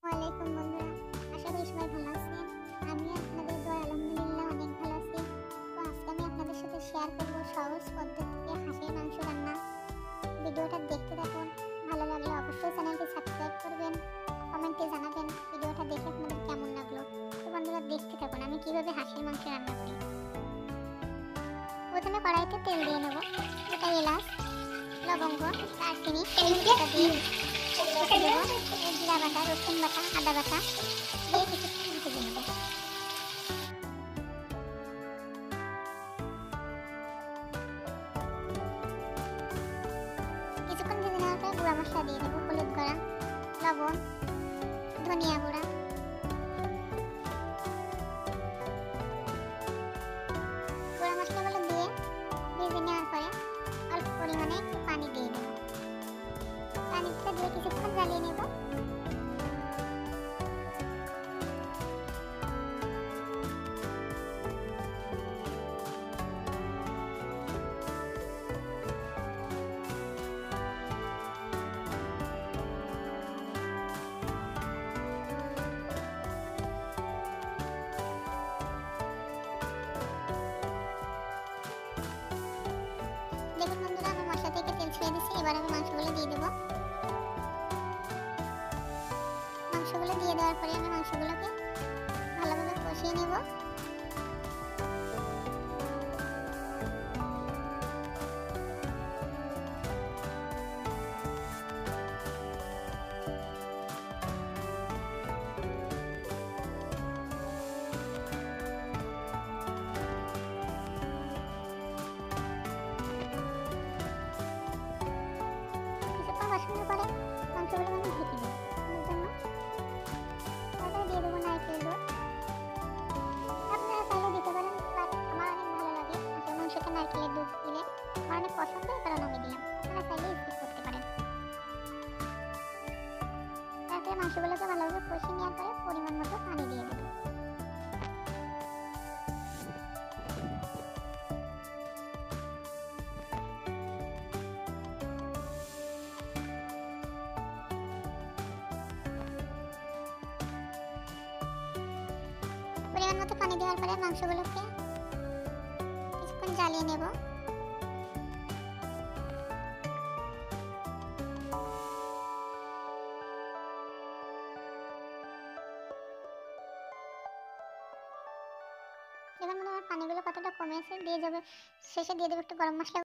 ওয়ালাইকুম বন্ধুরা, আশা করি সবাই ভালো আছেন। আমি আপনাদের দোয়ায় আলহামদুলিল্লাহ অনেক ভালো আছি। তো আজকে আমি আপনাদের সাথে শেয়ার করব সহজ পদ্ধতিতে হাঁসের মাংস রান্না। ভিডিওটা দেখতে থাকুন। ভালো লাগলে অবশ্যই চ্যানেলটি সাবস্ক্রাইব করবেন, কমেন্টে জানাবেন ভিডিওটা দেখে আপনাদের কেমন লাগলো। তো বন্ধুরা দেখতে থাকুন আমি কিভাবে হাঁসের মাংস রান্না করি। প্রথমে কড়াইতে তেল দিয়ে নেব, গোটা এলাচ, লবঙ্গ, দারচিনি, তেজপাতা দিয়ে দেবো, জিরা বাটা, রসুন বাটা, আদা বাটা দিয়ে কিছুক্ষণ ভেজে নেব। কিছুক্ষণ ভেজে নেওয়ার পর গুঁড়া মশলা দিয়ে দেবো, হলুদ গুঁড়া, লবণ, ধনিয়া গুঁড়া। গুঁড়া মশলাগুলো দিয়ে ভেজে নেওয়ার পরে অল্প পরিমাণে একটু পানি দিয়ে দেবো। পানিটা দিয়ে কিছুক্ষণ জ্বালিয়ে নেব। দেখুন বন্ধুরা, আমি মশলা থেকে তেল ছেড়ে দিচ্ছি। এবার আমি মাংসগুলো দিয়ে দেবো। মাংসগুলো দিয়ে দেওয়ার পরে আমি মাংসগুলোকে ভালোভাবে কষিয়ে নেব। কিছুক্ষণ কষানোর পরে মাংসগুলো আমি ঢেকে দেবো এর জন্য। তারপরে দিয়ে দেবো নারকেল দুধ। আপনারা চাইলে দিতে পারেন, বাট আমার অনেক ভালো লাগে হাঁসের মাংসতে নারকেলের দুধ দিলে। আমার অনেক পছন্দ, এই কারণে আমি দিলাম। আপনারা চাইলে স্কিপ করতে পারেন। তারপরে মাংসগুলোকে ভালোভাবে কষিয়ে নেওয়ার পরে পরিমাণ মতো পানি দিয়ে দেবো। পরিমাণ মতো পানি দেওয়ার পরে মাংসগুলোকে কিছুক্ষণ জ্বালিয়ে নেব। দেখুন আমার পানিগুলো কতটা কমেছে। দিয়ে যাবে শেষে দিয়ে দেবো একটু গরম মশলা।